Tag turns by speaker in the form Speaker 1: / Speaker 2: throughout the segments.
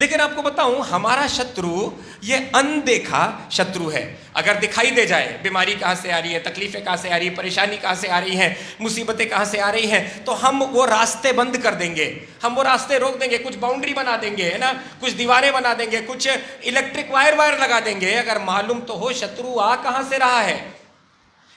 Speaker 1: लेकिन आपको बताऊं, हमारा शत्रु ये अनदेखा शत्रु है। अगर दिखाई दे जाए बीमारी कहां से आ रही है, तकलीफें कहां से आ रही है, परेशानी कहां से आ रही है, मुसीबतें कहां से आ रही हैं, तो हम वो रास्ते बंद कर देंगे, हम वो रास्ते रोक देंगे, कुछ बाउंड्री बना देंगे, है ना, कुछ दीवारें बना देंगे, कुछ इलेक्ट्रिक वायर लगा देंगे। अगर मालूम तो हो शत्रु आ कहां से रहा है,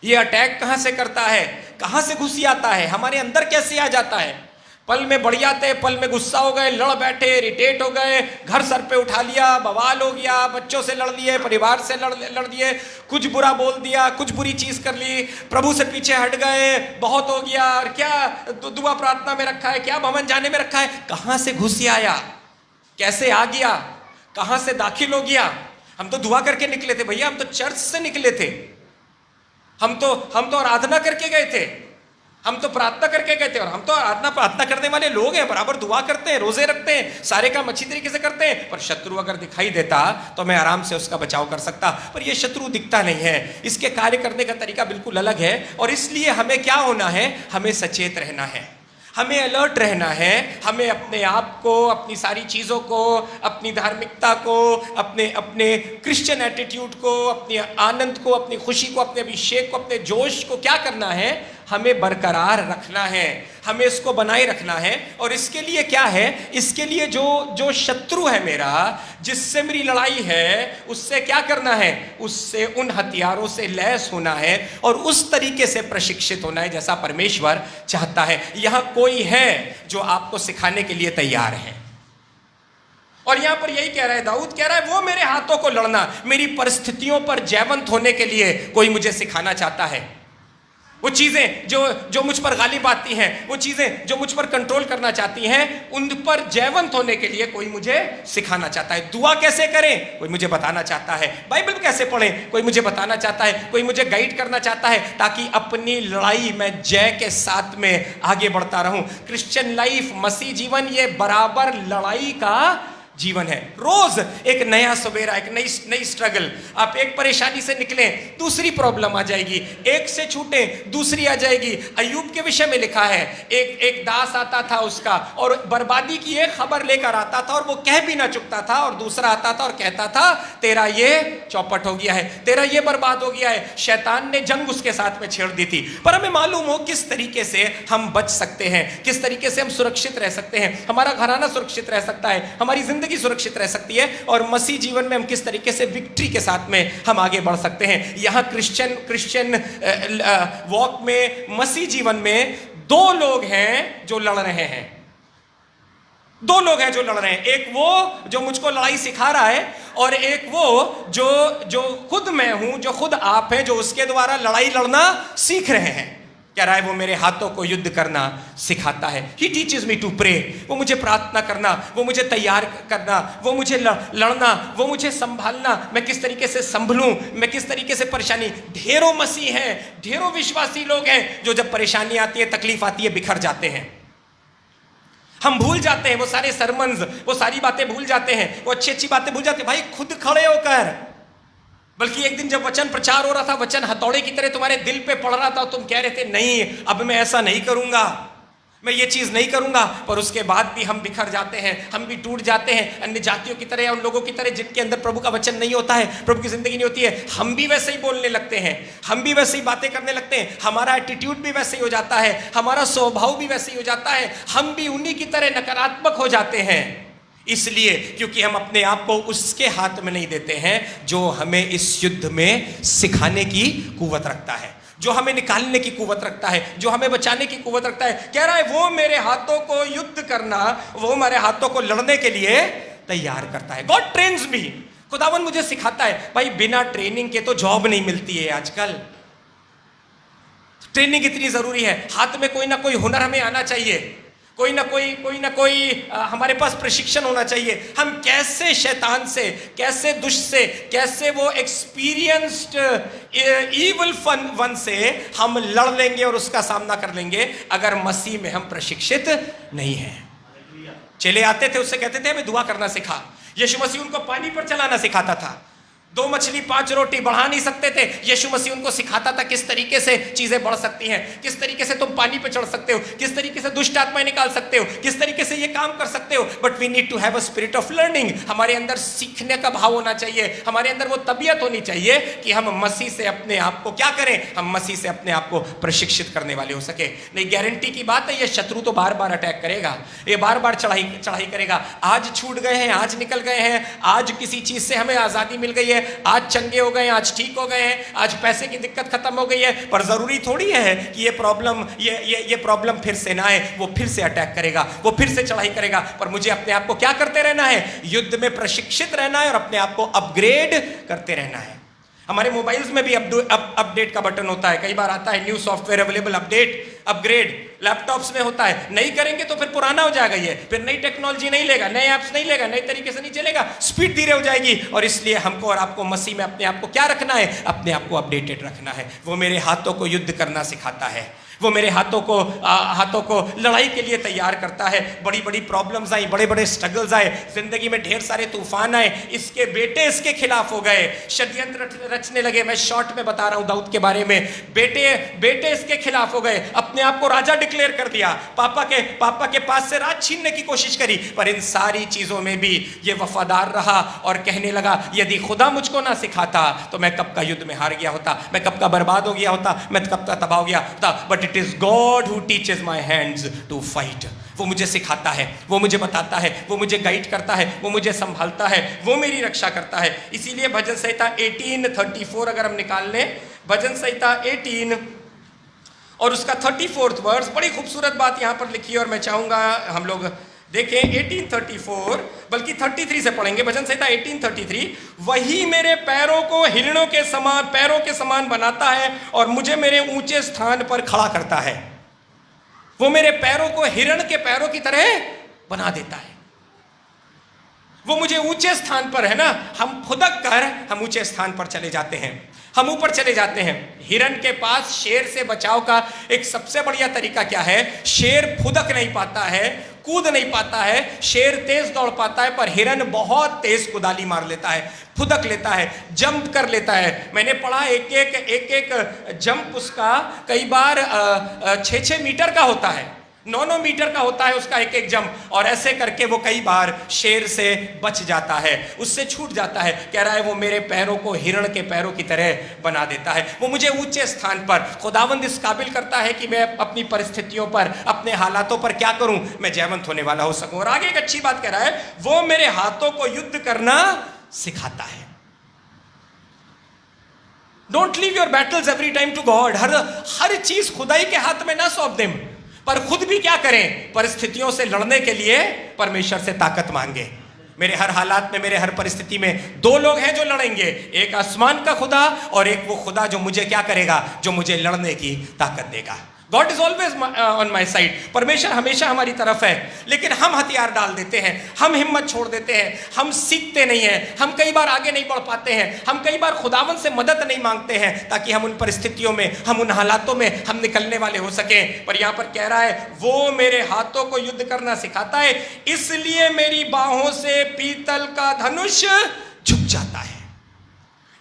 Speaker 1: ये अटैक कहां से करता है, कहां से घुस आता है, हमारे अंदर कैसे आ जाता है। पल में बढ़ जाते, पल में गुस्सा हो गए, लड़ बैठे, इरिटेट हो गए, घर सर पे उठा लिया, बवाल हो गया, बच्चों से लड़ लिए, परिवार से लड़ दिए, कुछ बुरा बोल दिया, कुछ बुरी चीज कर ली, प्रभु से पीछे हट गए, बहुत हो गया, और क्या दुआ प्रार्थना में रखा है, क्या भवन जाने में रखा है। कहां से घुस आया, कैसे आ गया, कहां से दाखिल हो गया। हम तो दुआ करके निकले थे भैया, हम तो चर्च से निकले थे, हम तो आराधना करके गए थे, हम तो प्रार्थना करके गए थे, और हम तो प्रार्थना करने वाले लोग हैं, बराबर दुआ करते हैं, रोजे रखते हैं, सारे काम अच्छी तरीके से करते हैं। पर शत्रु अगर दिखाई देता तो मैं आराम से उसका बचाव कर सकता, पर यह शत्रु दिखता नहीं है, इसके कार्य करने का तरीका बिल्कुल अलग है। और इसलिए हमें क्या होना है, हमें सचेत रहना है, हमें अलर्ट रहना है, हमें अपने आप को, अपनी सारी चीज़ों को, अपनी धार्मिकता को, अपने क्रिश्चियन एटीट्यूड को, अपने आनंद को, अपनी खुशी को, अपने अभिषेक को, अपने जोश को क्या करना है, हमें बरकरार रखना है, हमें इसको बनाए रखना है। और इसके लिए क्या है, इसके लिए जो शत्रु है मेरा, जिससे मेरी लड़ाई है, उससे क्या करना है, उससे उन हथियारों से लैस होना है और उस तरीके से प्रशिक्षित होना है जैसा परमेश्वर चाहता है। यहां कोई है जो आपको सिखाने के लिए तैयार है। और यहां पर यही कह रहा है, दाऊद कह रहा है, वो मेरे हाथों को लड़ना, मेरी परिस्थितियों पर जयवंत होने के लिए कोई मुझे सिखाना चाहता है। वो चीजें जो मुझ पर गालिब आती हैं, वो चीजें जो मुझ पर कंट्रोल करना चाहती हैं, उन पर जयवंत होने के लिए कोई मुझे सिखाना चाहता है। दुआ कैसे करें, कोई मुझे बताना चाहता है। बाइबल कैसे पढ़ें, कोई मुझे बताना चाहता है, कोई मुझे गाइड करना चाहता है, ताकि अपनी लड़ाई में जय के साथ में आगे बढ़ता रहूं। क्रिश्चियन लाइफ, मसीह जीवन, ये बराबर लड़ाई का जीवन है। रोज एक नया सवेरा, एक नई स्ट्रगल। आप एक परेशानी से निकले, दूसरी प्रॉब्लम आ जाएगी, एक से छूटे, दूसरी आ जाएगी। अय्यूब के विषय में लिखा है, एक दास आता था उसका, और बर्बादी की एक खबर लेकर आता था, और वो कह भी ना चुकता था, और दूसरा आता था और कहता था, तेरा ये चौपट हो गया है, तेरा ये बर्बाद हो गया है। शैतान ने जंग उसके साथ में छेड़ दी थी। पर हमें मालूम हो किस तरीके से हम बच सकते हैं, किस तरीके से हम सुरक्षित रह सकते हैं, हमारा घराना सुरक्षित रह सकता है, हमारी जिंदगी सुरक्षित रह सकती है, और मसीह जीवन में हम किस तरीके से विक्ट्री के साथ में हम आगे बढ़ सकते हैं। यहां क्रिश्चियन वॉक में, मसीह जीवन में दो लोग हैं जो लड़ रहे हैं, दो लोग हैं जो लड़ रहे हैं। एक वो जो मुझको लड़ाई सिखा रहा है, और एक वो जो खुद मैं हूं, जो खुद आप हैं, जो उसके द्वारा लड़ाई लड़ना सीख रहे हैं। कह रहा है, वो मेरे हाथों को युद्ध करना सिखाता है। He teaches me to pray, वो मुझे प्रार्थना करना, वो मुझे तैयार करना, वो मुझे लड़ना, वो मुझे संभालना, मैं किस तरीके से संभलूं, मैं किस तरीके से परेशानी। ढेरों मसीह हैं, ढेरों विश्वासी लोग हैं जो जब परेशानी आती है, तकलीफ आती है, बिखर जाते हैं। हम भूल जाते हैं वो सारे सरमन्स, वो सारी बातें भूल जाते हैं, वो अच्छी अच्छी बातें भूल जाते हैं। भाई खुद खड़े होकर, बल्कि एक दिन जब वचन प्रचार हो रहा था, वचन हथौड़े की तरह तुम्हारे दिल पे पड़ रहा था, तुम कह रहे थे, नहीं अब मैं ऐसा नहीं करूंगा, मैं ये चीज नहीं करूंगा। पर उसके बाद भी हम बिखर जाते हैं, हम भी टूट जाते हैं। अन्य जातियों की तरह, उन लोगों की तरह जिनके अंदर प्रभु का वचन नहीं होता है, प्रभु की जिंदगी नहीं होती है, हम भी वैसे ही बोलने लगते हैं, हम भी वैसे ही बातें करने लगते हैं, हमारा एटीट्यूड भी वैसे ही हो जाता है, हमारा स्वभाव भी वैसे ही हो जाता है, हम भी उन्हीं की तरह नकारात्मक हो जाते हैं। इसलिए क्योंकि हम अपने आप को उसके हाथ में नहीं देते हैं जो हमें इस युद्ध में सिखाने की कुव्वत रखता है, जो हमें निकालने की कुव्वत रखता है, जो हमें बचाने की कुव्वत रखता है। कह रहा है, वो मेरे हाथों को युद्ध करना, वो मेरे हाथों को लड़ने के लिए तैयार करता है। गॉड ट्रेन्स मी, खुदावन मुझे सिखाता है। भाई बिना ट्रेनिंग के तो जॉब नहीं मिलती है आजकल, ट्रेनिंग इतनी जरूरी है। हाथ में कोई ना कोई हुनर हमें आना चाहिए, कोई ना कोई हमारे पास प्रशिक्षण होना चाहिए। हम कैसे शैतान से, कैसे दुष्ट से, कैसे वो एक्सपीरियंस्ड इविल वन से हम लड़ लेंगे और उसका सामना कर लेंगे, अगर मसीह में हम प्रशिक्षित नहीं हैं। चेले आते थे, उससे कहते थे हमें दुआ करना सिखा। यीशु मसीह उनको पानी पर चलाना सिखाता था। 2 मछली 5 रोटी बढ़ा नहीं सकते थे। यीशु मसीह उनको सिखाता था किस तरीके से चीजें बढ़ सकती हैं, किस तरीके से तुम पानी पे चढ़ सकते हो, किस तरीके से दुष्ट आत्माएं निकाल सकते हो, किस तरीके से ये काम कर सकते हो। But we need to have a spirit of learning. हमारे अंदर सीखने का भाव होना चाहिए, हमारे अंदर वो तबीयत होनी चाहिए कि हम मसीह से अपने आप को क्या करें, हम मसीह से अपने आप को प्रशिक्षित करने वाले हो सके। नहीं, गारंटी की बात है, ये शत्रु तो बार बार अटैक करेगा, ये बार बार चढ़ाई करेगा। आज छूट गए हैं, आज निकल गए हैं, आज किसी चीज से हमें आजादी मिल गई है, आज चंगे हो गए, आज ठीक हो गए हैं, आज पैसे की दिक्कत खत्म हो गई है, पर जरूरी थोड़ी है कि ये प्रॉब्लम फिर से ना आए। वो फिर से अटैक करेगा, वो फिर से चढ़ाई करेगा, पर मुझे अपने आप को क्या करते रहना है, युद्ध में प्रशिक्षित रहना है और अपने आप को अपग्रेड करते रहना है। हमारे मोबाइल्स में भी अपडेट का बटन होता है, कई बार आता है new software available, update, upgrade. Laptops में होता है, नहीं करेंगे तो फिर पुराना हो जाएगा, ये फिर नई टेक्नोलॉजी नहीं लेगा, नए ऐप्स नहीं लेगा, नए तरीके से नहीं चलेगा, स्पीड धीरे हो जाएगी। और इसलिए हमको और आपको मसीह में अपने आप को क्या रखना है, अपने आप को अपडेटेड रखना है। वो मेरे हाथों को युद्ध करना सिखाता है, वो मेरे हाथों को लड़ाई के लिए तैयार करता है। बड़ी बड़ी प्रॉब्लम्स आई, बड़े बड़े स्ट्रगल्स आए, जिंदगी में ढेर सारे तूफान आए, इसके बेटे इसके खिलाफ हो गए, षड्यंत्र रचने लगे। मैं शॉर्ट में बता रहा हूं दाऊद के बारे में। बेटे इसके खिलाफ हो गए, अपने आप को राजा डिक्लेयर कर दिया, पापा के पास से राज छीनने की कोशिश करी, पर इन सारी चीजों में भी ये वफादार रहा और कहने लगा, यदि खुदा मुझको ना सिखाता तो मैं कब का युद्ध में हार गया होता, मैं कब का बर्बाद हो गया होता, मैं कब का तबाह हो गया होता। But it is God who teaches my hands to fight. वो मुझे सिखाता है, वो मुझे बताता है, वो मुझे गाइड करता है, वो मुझे संभालता है, वो मेरी रक्षा करता है। इसीलिए भजन संहिता 18:34 अगर हम निकाल लें, भजन संहिता 18 और उसका 34th वर्स, बड़ी खूबसूरत बात यहां पर लिखी है और मैं चाहूंगा हम लोग देखें 18:34, बल्कि 33 से पढ़ेंगे। भजन संहिता 18:33, वही मेरे पैरों को हिरणों के समान बनाता है और मुझे मेरे ऊंचे स्थान पर खड़ा करता है। वो मेरे पैरों को हिरण के पैरों की तरह बना देता है। वो मुझे ऊंचे स्थान पर, है ना, हम खुदक कर हम ऊंचे स्थान पर चले जाते हैं, हम ऊपर चले जाते हैं। हिरन के पास शेर से बचाव का एक सबसे बढ़िया तरीका क्या है, शेर फुदक नहीं पाता है, कूद नहीं पाता है, शेर तेज दौड़ पाता है, पर हिरन बहुत तेज कुदाली मार लेता है, फुदक लेता है, जंप कर लेता है। मैंने पढ़ा एक एक जंप उसका कई बार 6-6 मीटर का होता है, 9-9 मीटर का होता है उसका एक एक जंप, और ऐसे करके वो कई बार शेर से बच जाता है, उससे छूट जाता है। कह रहा है वो मेरे पैरों को हिरण के पैरों की तरह बना देता है, वो मुझे ऊंचे स्थान पर, खुदावंद इस काबिल करता है कि मैं अपनी परिस्थितियों पर, अपने हालातों पर क्या करूं, मैं जयवंत होने वाला हो सकूं। और आगे एक अच्छी बात कह रहा है, वो मेरे हाथों को युद्ध करना सिखाता है। Don't leave your battles every time to God. हर चीज खुदाई के हाथ में ना सौंप दें, पर खुद भी क्या करें, परिस्थितियों से लड़ने के लिए परमेश्वर से ताकत मांगे। मेरे हर हालात में, मेरे हर परिस्थिति में 2 लोग हैं जो लड़ेंगे, एक आसमान का खुदा और एक वो खुदा जो मुझे क्या करेगा, जो मुझे लड़ने की ताकत देगा। God is always on my side. परमेश्वर हमेशा हमारी तरफ है, लेकिन हम हथियार डाल देते हैं, हम हिम्मत छोड़ देते हैं, हम सीखते नहीं हैं, हम कई बार आगे नहीं बढ़ पाते हैं, हम कई बार खुदावन से मदद नहीं मांगते हैं ताकि हम उन परिस्थितियों में, हम उन हालातों में हम निकलने वाले हो सकें। पर यहां पर कह रहा है, वो मेरे हाथों को युद्ध करना सिखाता है, इसलिए मेरी बाहों से पीतल का धनुष झुक जाता है।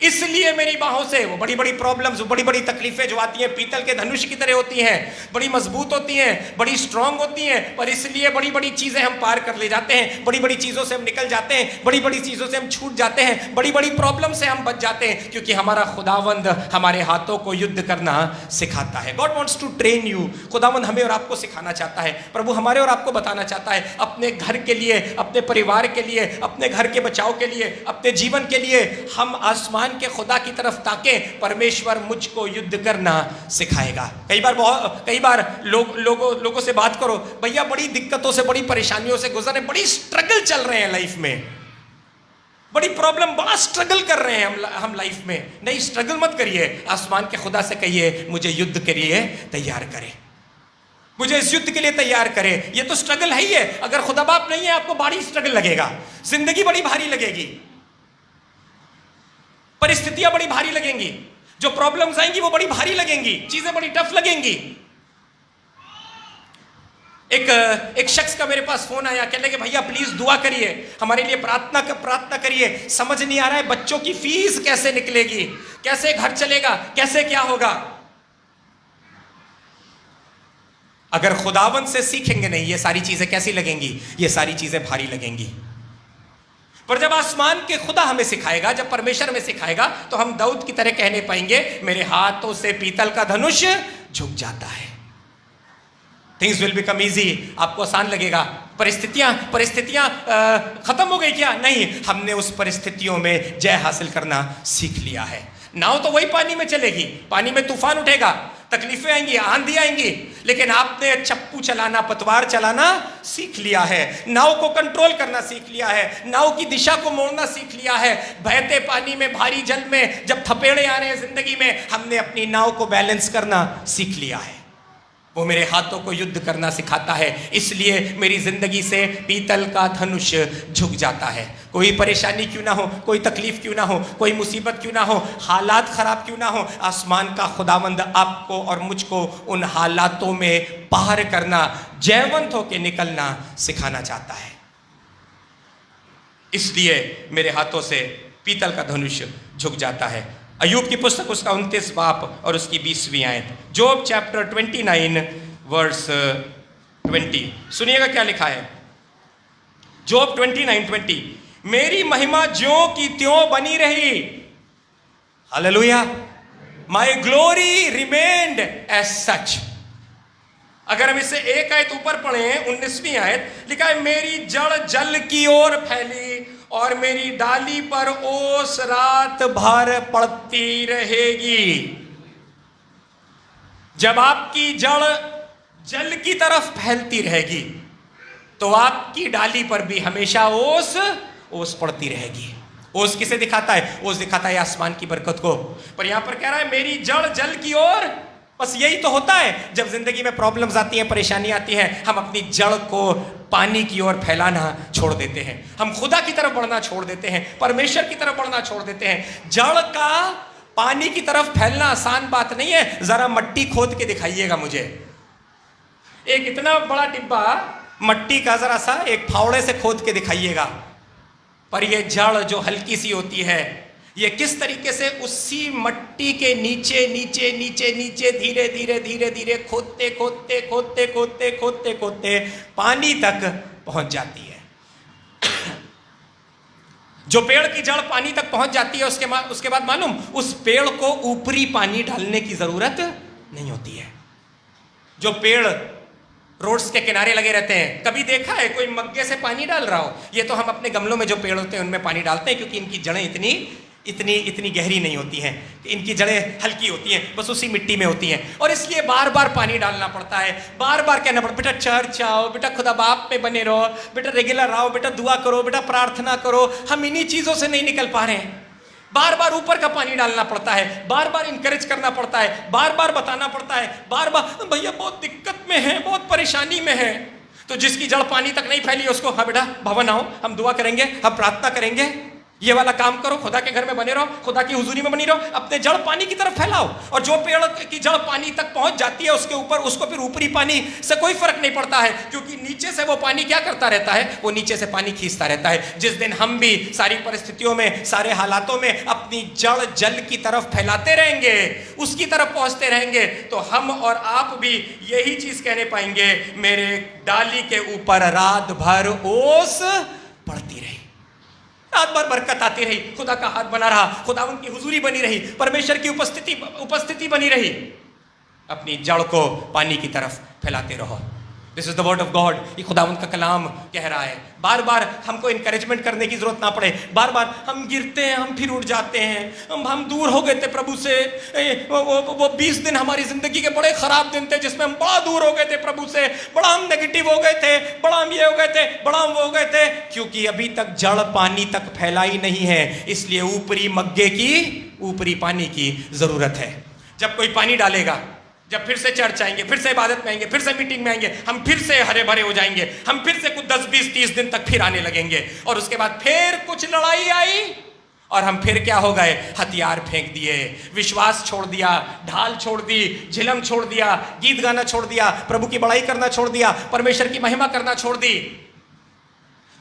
Speaker 1: इसलिए मेरी बाहों से वो बड़ी बड़ी प्रॉब्लम्स, बड़ी बड़ी तकलीफें जो आती हैं, पीतल के धनुष की तरह होती हैं, बड़ी मजबूत होती हैं, बड़ी स्ट्रांग होती हैं, पर इसलिए बड़ी बड़ी चीजें हम पार कर ले जाते हैं, बड़ी बड़ी चीजों से हम निकल जाते हैं, बड़ी बड़ी चीजों से हम छूट जाते हैं, बड़ी बड़ी प्रॉब्लम से हम बच जाते हैं, क्योंकि हमारा खुदावंद हमारे हाथों को युद्ध करना सिखाता है। God wants to train you. खुदावंद हमें और आपको सिखाना चाहता है, प्रभु हमारे और आपको बताना चाहता है, अपने घर के लिए, अपने परिवार के लिए, अपने घर के बचाव के लिए, अपने जीवन के लिए हम आसमान के खुदा की तरफ ताकें। परमेश्वर मुझको युद्ध करना सिखाएगा। कई बार लोगों से बात करो, भैया बड़ी दिक्कतों से, बड़ी परेशानियों से गुजर रहे, बड़ी स्ट्रगल चल रहे हैं लाइफ में, बड़ी प्रॉब्लम, बड़ा स्ट्रगल कर रहे हैं हम लाइफ में। नहीं, स्ट्रगल मत करिए, आसमान के खुदा से कहिए मुझे युद्ध के लिए तैयार करें, मुझे इस युद्ध के लिए तैयार करें। ये तो स्ट्रगल है ही है। अगर खुदा बाप नहीं है, आपको बड़ी स्ट्रगल लगेगा, जिंदगी बड़ी भारी लगेगी, परिस्थितियां बड़ी भारी लगेंगी, जो प्रॉब्लम्स आएंगी वो बड़ी भारी लगेंगी, चीजें बड़ी टफ लगेंगी। एक शख्स का मेरे पास फोन आया, कहने लगे भैया प्लीज दुआ करिए, हमारे लिए प्रार्थना करिए, समझ नहीं आ रहा है बच्चों की फीस कैसे निकलेगी, कैसे घर चलेगा, कैसे क्या होगा। अगर खुदावंद से सीखेंगे नहीं, ये सारी चीजें कैसी लगेंगी, ये सारी चीजें भारी लगेंगी। पर जब आसमान के खुदा हमें सिखाएगा, जब परमेश्वर हमें सिखाएगा, तो हम दाऊद की तरह कहने पाएंगे, मेरे हाथों से पीतल का धनुष झुक जाता है। थिंग्स विल बिकम इजी, आपको आसान लगेगा। परिस्थितियां खत्म हो गई क्या? नहीं, हमने उस परिस्थितियों में जय हासिल करना सीख लिया है। नाव तो वही पानी में चलेगी, पानी में तूफान उठेगा, तकलीफें आएंगी, आंधी आएंगी, लेकिन आपने चप्पू चलाना, पतवार चलाना सीख लिया है, नाव को कंट्रोल करना सीख लिया है, नाव की दिशा को मोड़ना सीख लिया है। बहते पानी में, भारी जल में जब थपेड़े आ रहे हैं जिंदगी में, हमने अपनी नाव को बैलेंस करना सीख लिया है। वो मेरे हाथों को युद्ध करना सिखाता है, इसलिए मेरी जिंदगी से पीतल का धनुष झुक जाता है। कोई परेशानी क्यों ना हो, कोई तकलीफ क्यों ना हो, कोई मुसीबत क्यों ना हो, हालात खराब क्यों ना हो, आसमान का खुदावंद आपको और मुझको उन हालातों में पार करना, जयवंत होकर निकलना सिखाना चाहता है। इसलिए मेरे हाथों से पीतल का धनुष झुक जाता है। अय्यूब की पुस्तक उसका 29 बाप और उसकी 20वीं आयत, जोब चैप्टर 29 वर्स 20, सुनिएगा क्या लिखा है। जोब 29:20, मेरी महिमा ज्यों की त्यों बनी रही, हालेलुया, माई ग्लोरी रिमेन्ड एज सच। अगर हम इसे एक आयत ऊपर पढ़े, 19वीं आयत, लिखा है, मेरी जड़ जल की ओर फैली और मेरी डाली पर ओस रात भर पड़ती रहेगी। जब आपकी जड़ जल की तरफ फैलती रहेगी, तो आपकी डाली पर भी हमेशा ओस पड़ती रहेगी। ओस किसे दिखाता है? ओस दिखाता है आसमान की बरकत को। पर यहां पर कह रहा है, मेरी जड़ जल की ओर। बस यही तो होता है, जब जिंदगी में प्रॉब्लम्स आती हैं, परेशानी आती है, हम अपनी जड़ को पानी की ओर फैलाना छोड़ देते हैं, हम खुदा की तरफ बढ़ना छोड़ देते हैं, परमेश्वर की तरफ बढ़ना छोड़ देते हैं। जड़ का पानी की तरफ फैलना आसान बात नहीं है। जरा मट्टी खोद के दिखाइएगा मुझे, एक इतना बड़ा डिब्बा मट्टी का, जरा सा एक फावड़े से खोद के दिखाइएगा। पर यह जड़ जो हल्की सी होती है, ये किस तरीके से उसी मट्टी के नीचे नीचे नीचे नीचे धीरे धीरे धीरे धीरे खोदते खोदते खोदते खोदते खोदते खोदते पानी तक पहुंच जाती है। जो पेड़ की जड़ पानी तक पहुंच जाती है, उसके बाद मालूम, उस पेड़ को ऊपरी पानी डालने की जरूरत नहीं होती है। जो पेड़ रोड्स के किनारे लगे रहते हैं, कभी देखा है कोई मग्गे से पानी डाल रहा हो? ये तो हम अपने गमलों में जो पेड़ होते हैं उनमें पानी डालते हैं, क्योंकि इनकी जड़ें इतनी गहरी नहीं होती हैं, इनकी जड़ें हल्की होती हैं, बस उसी मिट्टी में होती हैं, और इसलिए बार बार पानी डालना पड़ता है, बार बार कहना पड़ता, बेटा चर्च आओ, बेटा खुदा बाप में बने रहो, बेटा रेगुलर आओ, बेटा दुआ करो, बेटा प्रार्थना करो। हम इन्हीं चीज़ों से नहीं निकल पा रहे हैं। बार बार ऊपर का पानी डालना पड़ता है, बार बार इंकरेज करना पड़ता है, बार बार बताना पड़ता है, बार बार भैया बहुत दिक्कत में है, बहुत परेशानी में है। तो जिसकी जड़ पानी तक नहीं फैली उसको, हाँ बेटा भवन आओ, हम दुआ करेंगे, हम प्रार्थना करेंगे, ये वाला काम करो, खुदा के घर में बने रहो, खुदा की हुजूरी में बनी रहो, अपने जड़ पानी की तरफ फैलाओ। और जो पेड़ की जड़ पानी तक पहुंच जाती है, उसके ऊपर उसको फिर ऊपरी पानी से कोई फर्क नहीं पड़ता है, क्योंकि नीचे से वो पानी क्या करता रहता है, वो नीचे से पानी खींचता रहता है। जिस दिन हम भी सारी परिस्थितियों में, सारे हालातों में अपनी जड़ जल की तरफ फैलाते रहेंगे, उसकी तरफ पहुंचते रहेंगे, तो हम और आप भी यही चीज कहने पाएंगे, मेरे डाली के ऊपर रात भर ओस पड़ती रही, रात भर बरकत आती रही, खुदा का हाथ बना रहा, खुदा उनकी हुजूरी बनी रही, परमेश्वर की उपस्थिति बनी रही। अपनी जड़ को पानी की तरफ फैलाते रहो। This is the word of God. ये खुदावंद का कलाम कह रहा है। बार बार हमको इनकरेजमेंट करने की जरूरत ना पड़े। बार बार हम गिरते हैं, हम फिर उठ जाते हैं। हम दूर हो गए थे प्रभु से। वो 20 दिन हमारी जिंदगी के बड़े खराब दिन थे, जिसमें हम बड़ा दूर हो गए थे प्रभु से, बड़ा हम नेगेटिव हो गए थे, बड़ा हम ये हो गए थे, बड़ा हम वो हो गए थे, क्योंकि अभी तक जड़ पानी तक फैला ही नहीं है। इसलिए ऊपरी मग्गे की, ऊपरी पानी की जरूरत है। जब कोई पानी डालेगा, जब फिर से चर्च आएंगे, फिर से इबादत में आएंगे, फिर से मीटिंग में आएंगे, हम फिर से हरे भरे हो जाएंगे, हम फिर से कुछ 10, 20, 30 दिन तक फिर आने लगेंगे। और उसके बाद फिर कुछ लड़ाई आई और हम फिर क्या हो गए, हथियार फेंक दिए, विश्वास छोड़ दिया, ढाल छोड़ दी, झिलम छोड़ दिया, गीत गाना छोड़ दिया, प्रभु की बड़ाई करना छोड़ दिया, परमेश्वर की महिमा करना छोड़ दी।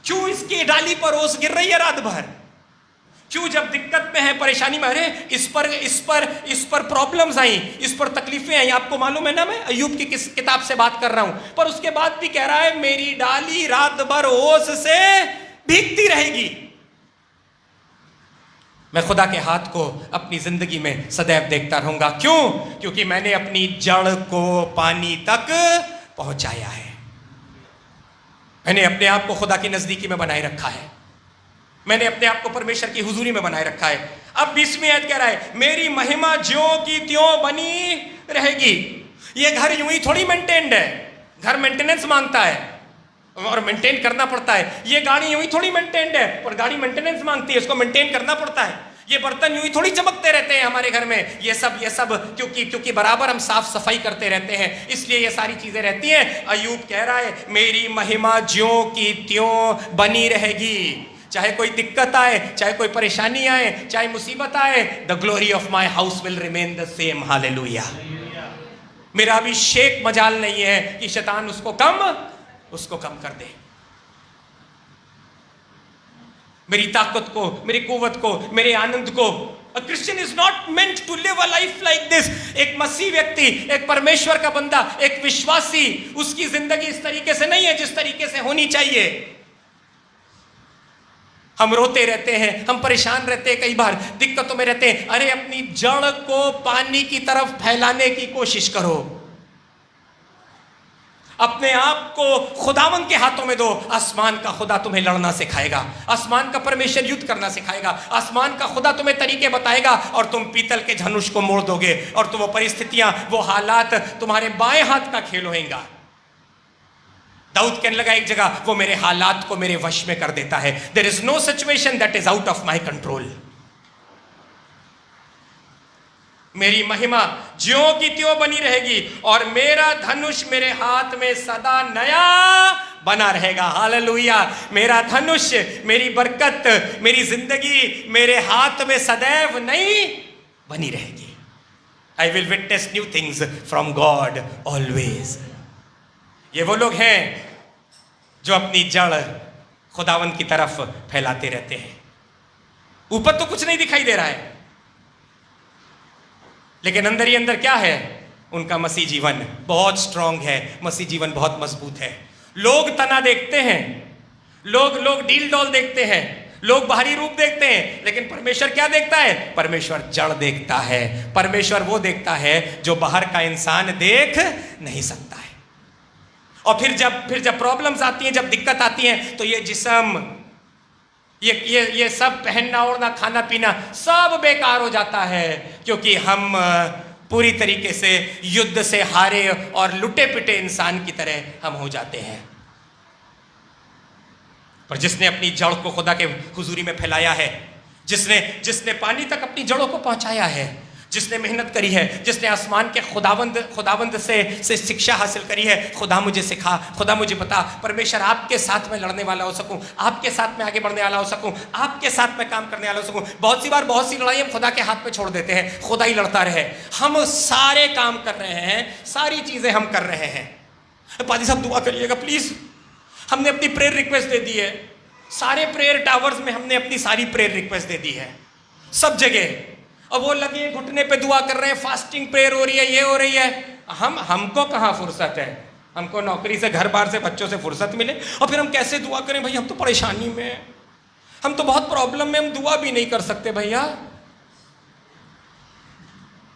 Speaker 1: क्यों इसकी डाली पर ओस गिर रही है रात भर? क्यों जब दिक्कत में है, परेशानी में, अरे इस पर प्रॉब्लम्स आई, इस पर तकलीफें आई। आपको मालूम है ना, मैं अय्यूब की किस किताब से बात कर रहा हूं, पर उसके बाद भी कह रहा है मेरी डाली रात भर ओस से भीगती रहेगी। मैं खुदा के हाथ को अपनी जिंदगी में सदैव देखता रहूंगा। क्यों? क्योंकि मैंने अपनी जड़ को पानी तक पहुंचाया है। मैंने अपने आप को खुदा की नजदीकी में बनाए रखा है। मैंने अपने आप को परमेश्वर की हुजूरी में बनाए रखा है। अब 20वीं आयत कह रहा है मेरी महिमा ज्यों की त्यों बनी रहेगी। ये घर यूं ही थोड़ी मेंटेन्ड है, घर मेंटेनेंस मांगता है और मेंटेन करना पड़ता है। ये गाड़ी यूं ही थोड़ी मेंटेन्ड है और गाड़ी मेंटेनेंस मांगती है, इसको मेंटेन करना पड़ता है। ये बर्तन यूं ही थोड़ी चमकते रहते हैं हमारे घर में, ये सब क्योंकि बराबर हम साफ सफाई करते रहते हैं, इसलिए ये सारी चीजें रहती हैं। अय्यूब कह रहा है मेरी महिमा ज्यों की त्यों बनी रहेगी। चाहे कोई दिक्कत आए, चाहे कोई परेशानी आए, चाहे मुसीबत आए, the glory of my house will remain the same. Hallelujah. मेरा अभी शेख मजाल नहीं है कि शैतान उसको कम कर दे। मेरी ताकत को, मेरी कुव्वत को, मेरे आनंद को। A Christian is not meant to live a life like this। एक मसीह व्यक्ति, एक परमेश्वर का बंदा, एक विश्वासी, उसकी जिंदगी इस तरीके से नहीं है जिस तरीके से होनी चाहिए। हम रोते रहते हैं, हम परेशान रहते हैं, कई बार दिक्कतों में रहते हैं। अरे अपनी जड़ को पानी की तरफ फैलाने की कोशिश करो, अपने आप को खुदावन के हाथों में दो। आसमान का खुदा तुम्हें लड़ना सिखाएगा, आसमान का परमेश्वर युद्ध करना सिखाएगा, आसमान का खुदा तुम्हें तरीके बताएगा और तुम पीतल के धनुष को मोड़ दोगे और तो वो परिस्थितियां, वो हालात तुम्हारे बाएं हाथ का खेल होएगा। दाऊद कहने लगा एक जगह, वो मेरे हालात को मेरे वश में कर देता है। There is no situation that is out of my control. मेरी महिमा ज्यों की त्यों बनी रहेगी और मेरा धनुष मेरे हाथ में सदा नया बना रहेगा। हालेलुया। मेरा धनुष, मेरी बरकत, मेरी जिंदगी मेरे हाथ में सदैव नई बनी रहेगी। I will witness new things from God always. ये वो लोग हैं जो अपनी जड़ खुदावन की तरफ फैलाते रहते हैं। ऊपर तो कुछ नहीं दिखाई दे रहा है, लेकिन अंदर ही अंदर क्या है, उनका मसीह जीवन बहुत स्ट्रांग है, मसीह जीवन बहुत मजबूत है। लोग तना देखते हैं, लोग डील डॉल देखते हैं, लोग बाहरी रूप देखते हैं, लेकिन परमेश्वर क्या देखता है? परमेश्वर जड़ देखता है। परमेश्वर वो देखता है जो बाहर का इंसान देख नहीं सकता है। और फिर जब प्रॉब्लम्स आती हैं, जब दिक्कत आती है, तो ये जिस्म, ये सब पहनना ओढ़ना, खाना पीना सब बेकार हो जाता है, क्योंकि हम पूरी तरीके से युद्ध से हारे और लुटे पिटे इंसान की तरह हम हो जाते हैं। पर जिसने अपनी जड़ को खुदा के हुजूरी में फैलाया है, जिसने पानी तक अपनी जड़ों को पहुंचाया है, जिसने मेहनत करी है, जिसने आसमान के खुदावंद से शिक्षा हासिल करी है, खुदा मुझे सिखा, खुदा मुझे बता, परमेश्वर आपके साथ में लड़ने वाला हो सकूं, आपके साथ में आगे बढ़ने वाला हो सकूं, आपके साथ में काम करने वाला हो सकूं। बहुत सी बार बहुत सी लड़ाई हम खुदा के हाथ में छोड़ देते हैं, खुदा ही लड़ता रहे। हम सारे काम कर रहे हैं, सारी चीजें हम कर रहे हैं। पादी साहब दुआ करिएगा प्लीज। हमने अपनी प्रेयर रिक्वेस्ट दे दी है, सारे प्रेयर टावर्स में हमने अपनी सारी प्रेयर रिक्वेस्ट दे दी है, सब जगह। अब वो लगे घुटने पे दुआ कर रहे हैं, फास्टिंग प्रेयर हो रही है, ये हो रही है। हमको कहाँ फुर्सत है? हमको नौकरी से, घर बार से, बच्चों से फुर्सत मिले और फिर हम कैसे दुआ करें? भाई हम तो परेशानी में हैं, हम तो बहुत प्रॉब्लम में, हम दुआ भी नहीं कर सकते भैया।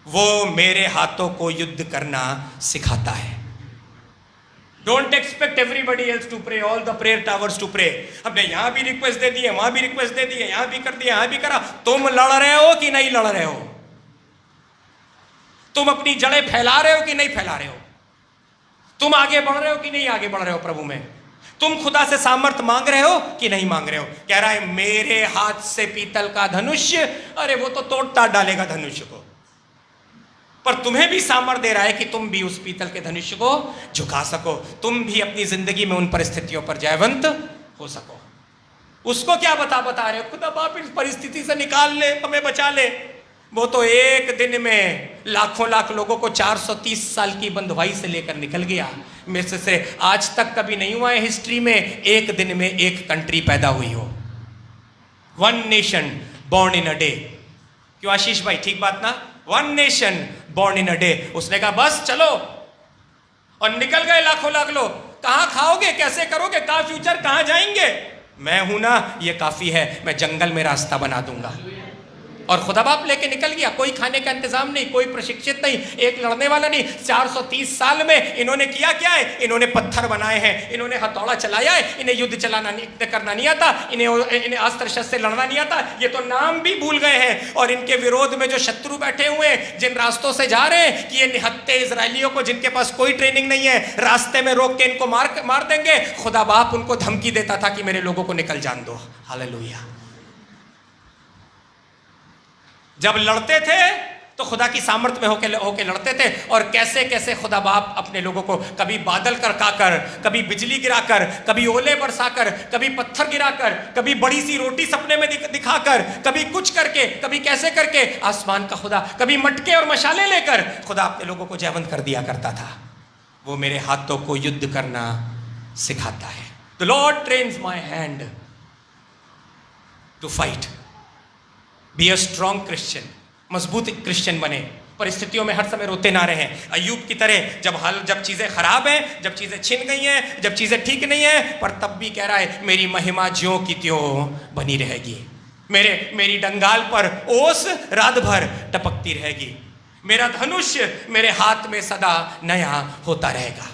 Speaker 1: वो मेरे हाथों को युद्ध करना सिखाता है। Don't expect everybody else to pray, all the prayer towers to pray. हमने यहां भी रिक्वेस्ट दे दी है, वहां भी रिक्वेस्ट दे दी है, यहां भी कर दिया, यहां भी करा। तुम लड़ रहे हो कि नहीं लड़ रहे हो? तुम अपनी जड़ें फैला रहे हो कि नहीं फैला रहे हो? तुम आगे बढ़ रहे हो कि नहीं आगे बढ़ रहे हो प्रभु में? तुम खुदा से सामर्थ मांग रहे हो कि नहीं मांग रहे हो? कह रहा है मेरे हाथ से पीतल का धनुष, अरे वो तो तोड़ता डालेगा धनुष को, पर तुम्हें भी सामर्थ दे रहा है कि तुम भी उस पीतल के धनुष को झुका सको, तुम भी अपनी जिंदगी में उन परिस्थितियों पर जयवंत हो सको। उसको क्या बता रहे हो? खुदा बाप इस परिस्थिति से निकाल ले, हमें बचा ले। वो तो एक दिन में लाखों लाख लोगों को 430 साल की बंधुआई से लेकर निकल गया। मिस्र से आज तक कभी नहीं हुआ है हिस्ट्री में एक दिन में एक कंट्री पैदा हुई हो। One nation born in a day. क्यों आशीष भाई, ठीक बात ना? One nation born in a day. उसने कहा बस चलो, और निकल गए लाखों लाख लोग। कहां खाओगे, कैसे करोगे, कहां फ्यूचर, कहां जाएंगे? मैं हूं ना, ये काफी है, मैं जंगल में रास्ता बना दूंगा। और खुदा बाप लेके निकल गया। कोई खाने का इंतजाम नहीं, कोई प्रशिक्षित नहीं, एक लड़ने वाला नहीं। 430 साल में इन्होंने किया क्या है? इन्होंने पत्थर बनाए हैं, इन्होंने हथौड़ा चलाया है, इन्हें युद्ध करना नहीं आता, इन्हें अस्त्र शस्त्र से लड़ना नहीं आता। ये तो नाम भी भूल गए हैं। और इनके विरोध में जो शत्रु बैठे हुए हैं, जिन रास्तों से जा रहे हैं कि ये निहत्थे इजरायलियों को, जिनके पास कोई ट्रेनिंग नहीं है, रास्ते में रोक के इनको मार देंगे। खुदा बाप उनको धमकी देता था कि मेरे लोगों को निकल जान दो। हालेलुया। जब लड़ते थे तो खुदा की सामर्थ में होके लड़ते थे। और कैसे कैसे खुदा बाप अपने लोगों को कभी बादल करकाकर, कभी बिजली गिराकर, कभी ओले बरसाकर, कभी पत्थर गिराकर, कभी बड़ी सी रोटी सपने में दिखाकर, कभी कुछ करके, कभी कैसे करके, आसमान का खुदा कभी मटके और मशाले लेकर खुदा अपने लोगों को जयवंत कर दिया करता था। वो मेरे हाथों को युद्ध करना सिखाता है। The lord trains my hand to fight. Be a strong Christian. मजबूत क्रिश्चियन बने, परिस्थितियों में हर समय रोते ना रहें। अय्यूब की तरह जब चीजें खराब हैं, जब चीजें छिन गई हैं, जब चीजें ठीक नहीं है, पर तब भी कह रहा है मेरी महिमा ज्यों की त्यों बनी रहेगी। मेरी डंगाल पर ओस रात भर टपकती रहेगी। मेरा धनुष मेरे हाथ में सदा नया होता रहेगा।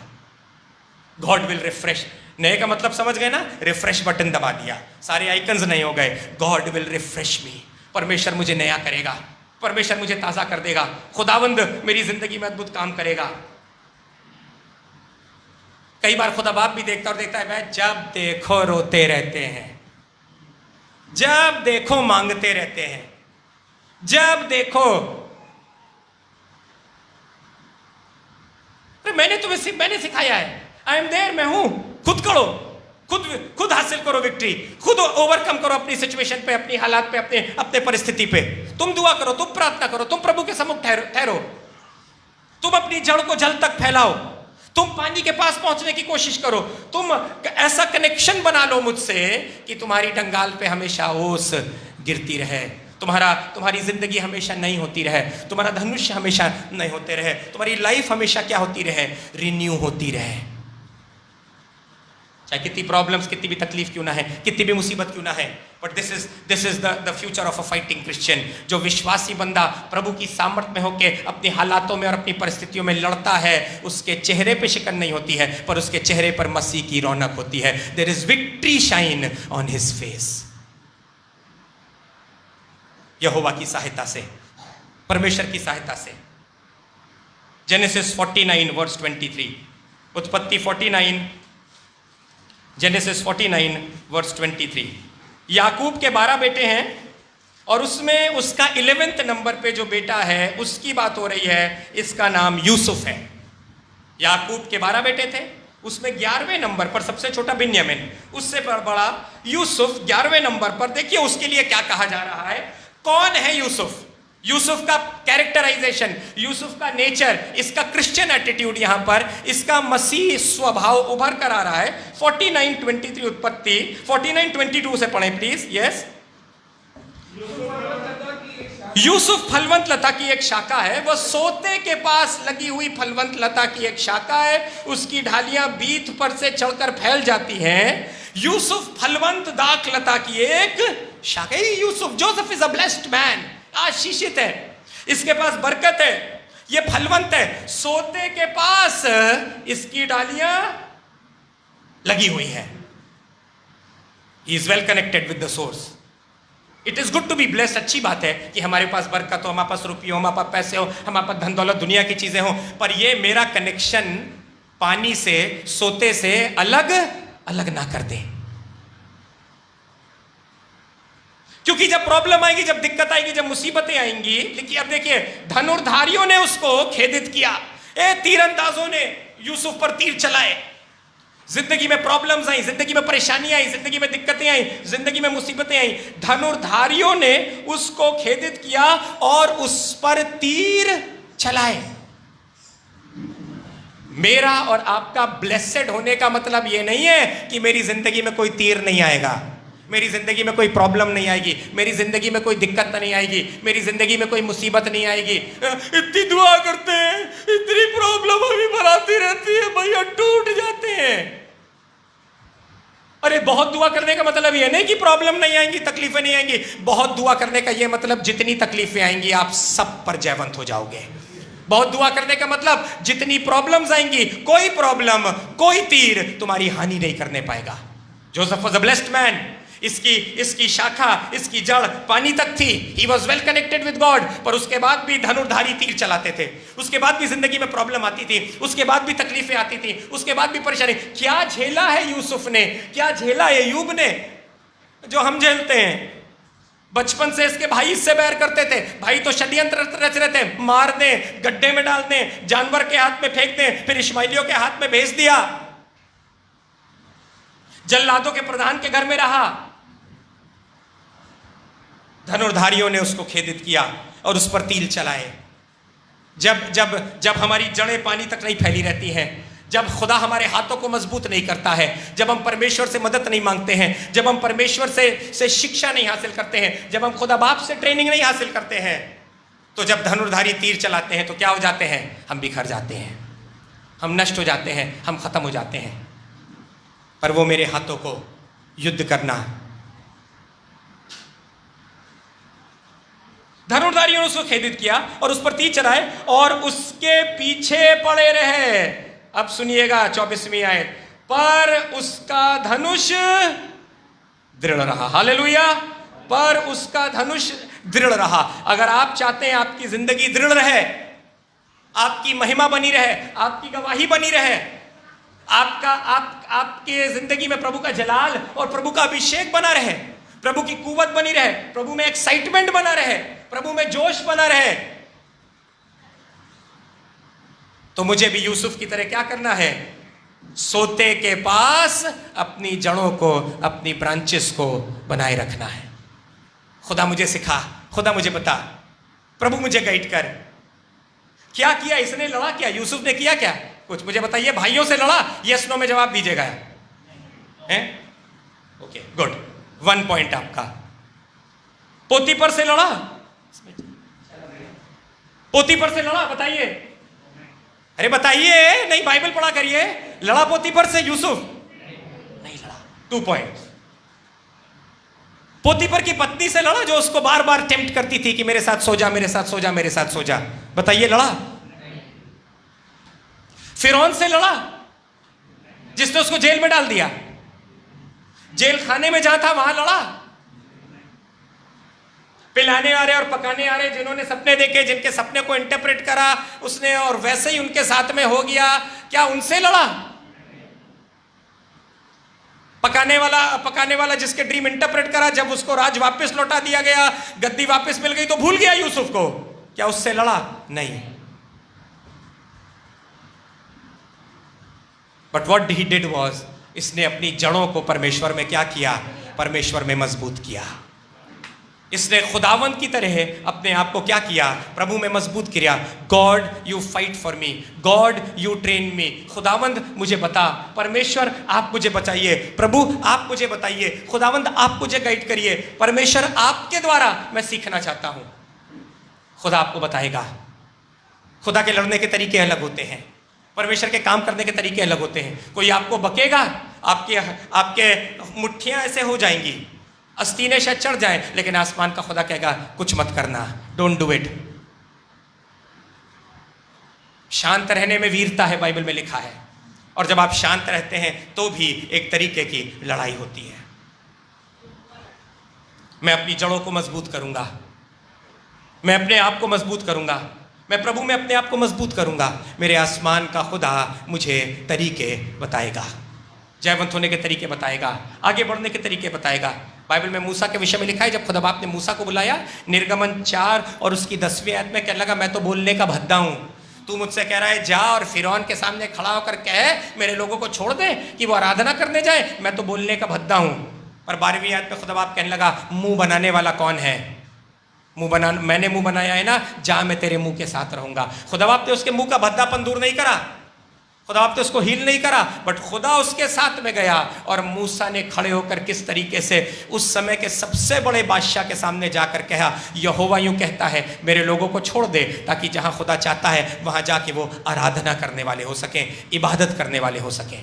Speaker 1: God will refresh. नए का मतलब समझ गए ना? रिफ्रेश बटन दबा दिया, सारे आइकन्स नए हो गए। गॉड विल रिफ्रेश मी। परमेश्वर मुझे नया करेगा, परमेश्वर मुझे ताजा कर देगा, खुदावंद मेरी जिंदगी में अद्भुत काम करेगा। कई बार खुदा बाप भी देखता है मैं जब देखो रोते रहते हैं, जब देखो मांगते रहते हैं, जब देखो। मैंने सिखाया है, आई एम देयर, मैं हूं। खुद करो, खुद हासिल करो विक्ट्री, खुद ओवरकम करो अपनी सिचुएशन पे, अपनी हालात पे, अपने परिस्थिति पे। तुम दुआ करो, तुम प्रार्थना करो, तुम प्रभु के सम्मुख ठहरो, तुम अपनी जड़ को जल तक फैलाओ, तुम पानी के पास पहुंचने की कोशिश करो, तुम ऐसा कनेक्शन बना लो मुझसे कि तुम्हारी डंगाल पे हमेशा ओस गिरती रहे, तुम्हारी जिंदगी हमेशा नई होती रहे, तुम्हारा धनुष हमेशा नए होते रहे, तुम्हारी लाइफ हमेशा क्या होती रहे? रिन्यू होती रहे। चाहे कितनी प्रॉब्लम्स, कितनी भी तकलीफ क्यों ना है, कितनी भी मुसीबत क्यों ना है, but this is the future of a fighting Christian. जो विश्वासी बंदा प्रभु की सामर्थ में होके अपनी हालातों में और अपनी परिस्थितियों में लड़ता है, उसके चेहरे पे शिकन नहीं होती है, पर उसके चेहरे पर मसीह की रौनक होती है। There is victory shine on his face. यहोवा की सहायता से, परमेश्वर की सहायता से। जेनेसिस 49 वर्स 23, उत्पत्ति 49, जेनेसिस 49 वर्स 23। याकूब के 12 बेटे हैं और उसमें उसका 11वें नंबर पे जो बेटा है उसकी बात हो रही है। इसका नाम यूसुफ है। याकूब के 12 बेटे थे, उसमें 11वें नंबर पर सबसे छोटा बिन्यामीन, उससे बड़ा यूसुफ 11वें नंबर पर। देखिए उसके लिए क्या कहा जा रहा है। कौन है यूसुफ? यूसुफ का कैरेक्टराइजेशन, यूसुफ का नेचर, इसका क्रिश्चियन एटीट्यूड, यहां पर इसका मसीह स्वभाव उभर कर आ रहा है। 49:23 उत्पत्ति, 49:22 से पढ़ें प्लीज। यस, यूसुफ फलवंत लता की एक शाखा है। वह सोते के पास लगी हुई फलवंत लता की एक शाखा है, उसकी ढालियां बीथ पर से चढ़कर फैल जाती हैं। यूसुफ फलवंत दाख लता की एक शाखा। Yusuf, Joseph is a blessed man, आशीषित है, इसके पास बरकत है, ये फलवंत है। सोते के पास इसकी डालियां लगी हुई है। He is well connected with the source. It is good to be blessed. अच्छी बात है कि हमारे पास बरकत हो, हमारे पास रुपये हो, हमारे पास पैसे हो, हमारे पास धन दौलत, दुनिया की चीजें हो, पर ये मेरा कनेक्शन पानी से, सोते से अलग ना कर दे। क्योंकि जब प्रॉब्लम आएगी, जब दिक्कत आएगी, जब मुसीबतें आएंगी, लेकिन अब देखिए धनुर्धारियों ने उसको खेदित किया, तीरंदाजों ने यूसुफ पर तीर चलाए, जिंदगी में प्रॉब्लम्स आई, जिंदगी में परेशानियां आई, जिंदगी में दिक्कतें आई, जिंदगी में मुसीबतें आई। धनुर्धारियों ने उसको खेदित किया और उस पर तीर चलाए। मेरा और आपका ब्लेसेड होने का मतलब यह नहीं है कि मेरी जिंदगी में कोई तीर नहीं आएगा, मेरी जिंदगी में कोई प्रॉब्लम नहीं आएगी, मेरी जिंदगी में कोई दिक्कत नहीं आएगी, मेरी जिंदगी में कोई मुसीबत नहीं आएगी। इतनी दुआ करते हैं, इतनी प्रॉब्लम अभी बनाती रहती है, भैया टूट जाते हैं। अरे बहुत दुआ करने का मतलब यह नहीं कि प्रॉब्लम नहीं आएंगी, तकलीफें नहीं आएंगी। बहुत दुआ करने का यह मतलब जितनी तकलीफें आएंगी आप सब पर जयवंत हो जाओगे। बहुत दुआ करने का मतलब जितनी प्रॉब्लम्स आएंगी, कोई प्रॉब्लम, कोई तीर तुम्हारी हानि नहीं करने पाएगा। Joseph was a blessed man. इसकी शाखा, इसकी जड़ पानी तक थी। He was well connected with God, पर उसके बाद भी धनुर्धारी तीर चलाते थे, उसके बाद भी जिंदगी में प्रॉब्लम आती थी, उसके बाद भी तकलीफें आती थी, उसके बाद भी परेशानी। क्या झेला है यूसुफ ने, क्या झेला है अय्यूब ने, जो हम झेलते हैं। बचपन से इसके भाई इससे बैर करते थे, भाई तो षड्यंत्र रच रहे थे, मार दें, गड्ढे में डाल दें, जानवर के हाथ में फेंक दें, फिर इश्माइलियों के हाथ में भेज दिया, जल्लादों के प्रधान के घर में रहा। धनुर्धारियों ने उसको खेदित किया और उस पर तीर चलाए। जब हमारी जड़ें पानी तक नहीं फैली रहती हैं, जब खुदा हमारे हाथों को मजबूत नहीं करता है, जब हम परमेश्वर से मदद नहीं मांगते हैं, जब हम परमेश्वर से शिक्षा नहीं हासिल करते हैं, जब हम खुदा बाप से ट्रेनिंग नहीं हासिल करते हैं, तो जब धनुर्धारी तीर चलाते हैं तो क्या हो जाते हैं? हम बिखर जाते हैं, हम नष्ट हो जाते हैं, हम खत्म हो जाते हैं। पर वो मेरे हाथों को युद्ध करना, धनुर्धारियों ने उसको खेदित किया और उस पर तीर चलाए और उसके पीछे पड़े रहे। अब सुनिएगा 24वीं आयत, पर उसका धनुष दृढ़ रहा। हालेलुया। पर उसका धनुष दृढ़ रहा। अगर आप चाहते हैं आपकी जिंदगी दृढ़ रहे, आपकी महिमा बनी रहे, आपकी गवाही बनी रहे, आपके जिंदगी में प्रभु का जलाल और प्रभु का अभिषेक बना रहे, प्रभु की कुवत बनी रहे, प्रभु में एक्साइटमेंट बना रहे, प्रभु में जोश बना रहे, तो मुझे भी यूसुफ की तरह क्या करना है? सोते के पास अपनी जड़ों को, अपनी ब्रांचेस को बनाए रखना है। खुदा मुझे सिखा, खुदा मुझे बता, प्रभु मुझे गाइड कर। क्या किया इसने? लड़ा क्या? यूसुफ ने किया क्या? कुछ मुझे बताइए। भाइयों से लड़ा? यस नो में जवाब दीजिएगा। हैं? ओके गुड, 1 पॉइंट आपका। पोतीपर से लड़ा? पोतीपर से लड़ा? बताइए, अरे बताइए। नहीं, बाइबल पढ़ा करिए। लड़ा पोतीपर से यूसुफ? नहीं लड़ा। 2 पॉइंट। पोतीपर की पत्नी से लड़ा, जो उसको बार बार टेम्प्ट करती थी कि मेरे साथ सो जा, मेरे साथ सो जा, मेरे साथ सो जा। बताइए, लड़ा? फिरौन से लड़ा, जिसने उसको जेल में डाल दिया। जेल खाने में जहां था वहां लड़ा। पिलाने आ रहे और पकाने आ रहे, जिन्होंने सपने देखे, जिनके सपने को इंटरप्रेट करा उसने और वैसे ही उनके साथ में हो गया, क्या उनसे लड़ा? पकाने वाला जिसके ड्रीम इंटरप्रेट करा, जब उसको राज वापस लौटा दिया गया, गद्दी वापस मिल गई, तो भूल गया यूसुफ को। क्या उससे लड़ा? नहीं। But what he did was, इसने अपनी जड़ों को परमेश्वर में क्या किया? परमेश्वर में मजबूत किया। इसने खुदावंत की तरह अपने आप को क्या किया? प्रभु में मजबूत किया। God you fight for me, God you train me. खुदावंत मुझे बता, परमेश्वर आप मुझे बचाइए, प्रभु आप मुझे बताइए, खुदावंत आप मुझे गाइड करिए, परमेश्वर आपके द्वारा मैं सीखना चाहता हूं। खुदा आपको बताएगा। खुदा के लड़ने के तरीके अलग होते हैं, परमेश्वर के काम करने के तरीके अलग होते हैं। कोई आपको बकेगा, आपके मुट्ठियां ऐसे हो जाएंगी, अस्तीने शायद चढ़ जाए, लेकिन आसमान का खुदा कहेगा कुछ मत करना, डोंट डू इट। शांत रहने में वीरता है, बाइबल में लिखा है। और जब आप शांत रहते हैं तो भी एक तरीके की लड़ाई होती है। मैं अपनी जड़ों को मजबूत करूंगा, मैं अपने आप को मजबूत करूंगा, मैं प्रभु में अपने आप को मजबूत करूंगा। मेरे आसमान का खुदा मुझे तरीके बताएगा, जयवंत होने के तरीके बताएगा, आगे बढ़ने के तरीके बताएगा। बाइबल में मूसा के विषय में लिखा है, जब खुदा बाप ने मूसा को बुलाया, निर्गमन 4 और उसकी 10वीं आयत में कहने लगा, मैं तो बोलने का भद्दा हूं, तू मुझसे कह रहा है जा और फिरौन के सामने खड़ा होकर कह मेरे लोगों को छोड़ दे कि वो आराधना करने जाए। मैं तो बोलने का भद्दा हूं। पर 12वीं आयत में खुदा बाप कहने लगा मुंह बनाने वाला कौन है? मैंने मुंह बनाया है ना, जा मैं तेरे मुंह के साथ रहूंगा। खुदा बाप ने उसके मुंह का भद्दापन दूर नहीं करा, खुदा बाप ने उसको हील नहीं करा, बट खुदा उसके साथ में गया और मूसा ने खड़े होकर किस तरीके से उस समय के सबसे बड़े बादशाह के सामने जाकर कहा, यहोवा यूं कहता है मेरे लोगों को छोड़ दे ताकि जहां खुदा चाहता है वहां जाके वो आराधना करने वाले हो सकें, इबादत करने वाले हो सकें।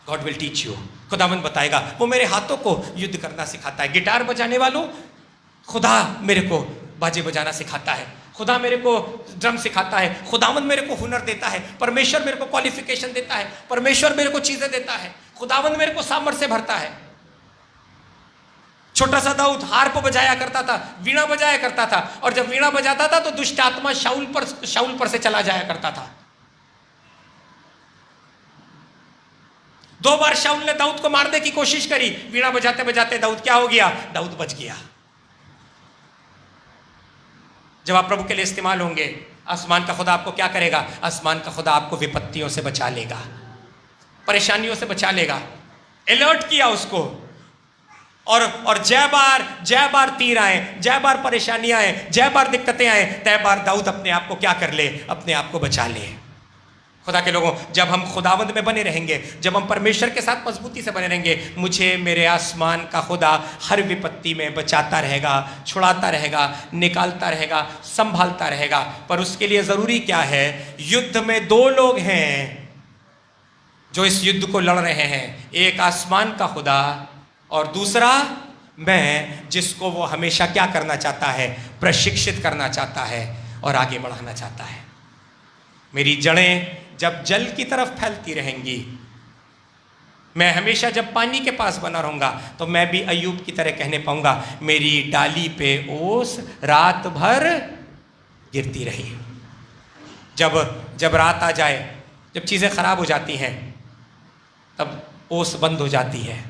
Speaker 1: गॉड विल टीच यू, खुदावंद बताएगा। वो मेरे हाथों को युद्ध करना सिखाता है। गिटार बजाने वालों, खुदा मेरे को बाजे बजाना सिखाता है, खुदा मेरे को ड्रम सिखाता है, खुदावंद मेरे को हुनर देता है, परमेश्वर मेरे को क्वालिफिकेशन देता है, परमेश्वर मेरे को चीजें देता है, खुदावंद मेरे को सामर्थ्य से भरता है। छोटा सा दाऊद हार्प बजाया करता था, वीणा बजाया करता था, और जब वीणा बजाता था तो दुष्ट आत्मा शाऊल पर से चला जाया करता था। 2 बार शाऊल ने दाऊद को मारने की कोशिश करी, वीणा बजाते बजाते दाऊद क्या हो गया? दाऊद बच गया। जब आप प्रभु के लिए इस्तेमाल होंगे, आसमान का खुदा आपको क्या करेगा? आसमान का खुदा आपको विपत्तियों से बचा लेगा, परेशानियों से बचा लेगा। अलर्ट किया उसको, और जय बार तीर आए, जय बार परेशानियां आए, जय बार दिक्कतें आए, तय बार दाऊद अपने आप को क्या कर ले? अपने आप को बचा ले। खुदा के लोगों, जब हम खुदावंद में बने रहेंगे, जब हम परमेश्वर के साथ मजबूती से बने रहेंगे, मुझे मेरे आसमान का खुदा हर विपत्ति में बचाता रहेगा, छुड़ाता रहेगा, निकालता रहेगा, संभालता रहेगा। पर उसके लिए ज़रूरी क्या है? युद्ध में 2 लोग हैं जो इस युद्ध को लड़ रहे हैं, एक आसमान का खुदा और दूसरा मैं, जिसको वो हमेशा क्या करना चाहता है? प्रशिक्षित करना चाहता है और आगे बढ़ाना चाहता है। मेरी जड़ें जब जल की तरफ फैलती रहेंगी, मैं हमेशा जब पानी के पास बना रहूंगा, तो मैं भी अय्यूब की तरह कहने पाऊंगा, मेरी डाली पे ओस रात भर गिरती रही। जब रात आ जाए, जब चीज़ें खराब हो जाती हैं, तब ओस बंद हो जाती है।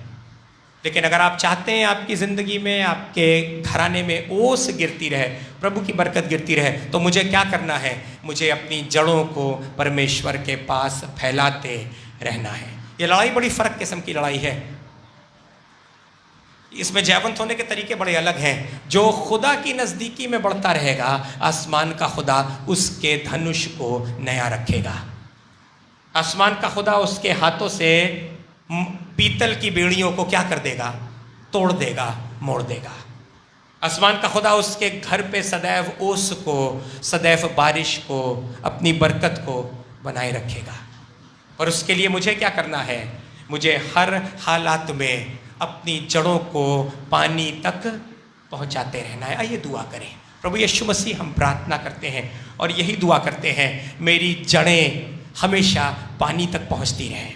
Speaker 1: लेकिन अगर आप चाहते हैं आपकी ज़िंदगी में, आपके घराने में ओस गिरती रहे, प्रभु की बरकत गिरती रहे, तो मुझे क्या करना है? मुझे अपनी जड़ों को परमेश्वर के पास फैलाते रहना है। ये लड़ाई बड़ी फ़र्क किस्म की लड़ाई है। इसमें जयवंत होने के तरीके बड़े अलग हैं। जो खुदा की नज़दीकी में बढ़ता रहेगा, आसमान का खुदा उसके धनुष को नया रखेगा। आसमान का खुदा उसके हाथों से पीतल की बेड़ियों को क्या कर देगा? तोड़ देगा, मोड़ देगा। आसमान का खुदा उसके घर पे सदैव ओस को, सदैव बारिश को, अपनी बरकत को बनाए रखेगा। और उसके लिए मुझे क्या करना है? मुझे हर हालात में अपनी जड़ों को पानी तक पहुंचाते रहना है। आइए दुआ करें। प्रभु यीशु मसीह, हम प्रार्थना करते हैं और यही दुआ करते हैं, मेरी जड़ें हमेशा पानी तक पहुंचती रहें,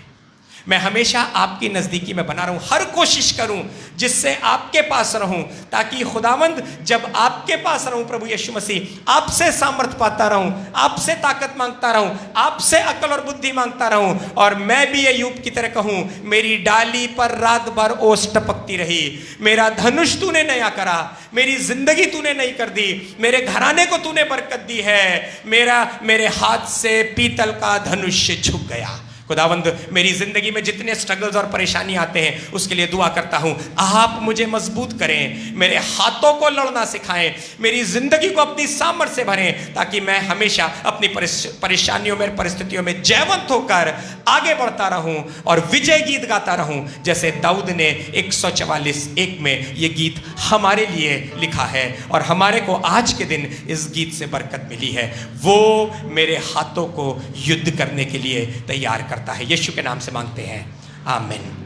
Speaker 1: मैं हमेशा आपकी नज़दीकी में बना रहूं, हर कोशिश करूं जिससे आपके पास रहूं, ताकि खुदावंद जब आपके पास रहूं, प्रभु यीशु मसीह, आपसे सामर्थ पाता रहूं, आपसे ताकत मांगता रहूं, आपसे अकल और बुद्धि मांगता रहूं, और मैं भी अय्यूब की तरह कहूं, मेरी डाली पर रात भर ओस टपकती रही, मेरा धनुष तूने नया करा, मेरी जिंदगी तूने नई कर दी, मेरे घराने को तूने बरकत दी है, मेरे हाथ से पीतल का धनुष झुक गया। खुदावंद, मेरी ज़िंदगी में जितने स्ट्रगल्स और परेशानी आते हैं, उसके लिए दुआ करता हूँ, आप मुझे मजबूत करें, मेरे हाथों को लड़ना सिखाएं, मेरी ज़िंदगी को अपनी सामर्थ्य से भरें, ताकि मैं हमेशा अपनी परेशानियों में, परिस्थितियों में जयवंत होकर आगे बढ़ता रहूं और विजय गीत गाता रहूं, जैसे दाऊद ने 144:1 में ये गीत हमारे लिए लिखा है, और हमारे को आज के दिन इस गीत से बरकत मिली है। वो मेरे हाथों को युद्ध करने के लिए तैयार करता है। यीशु के नाम से मांगते हैं, आमीन।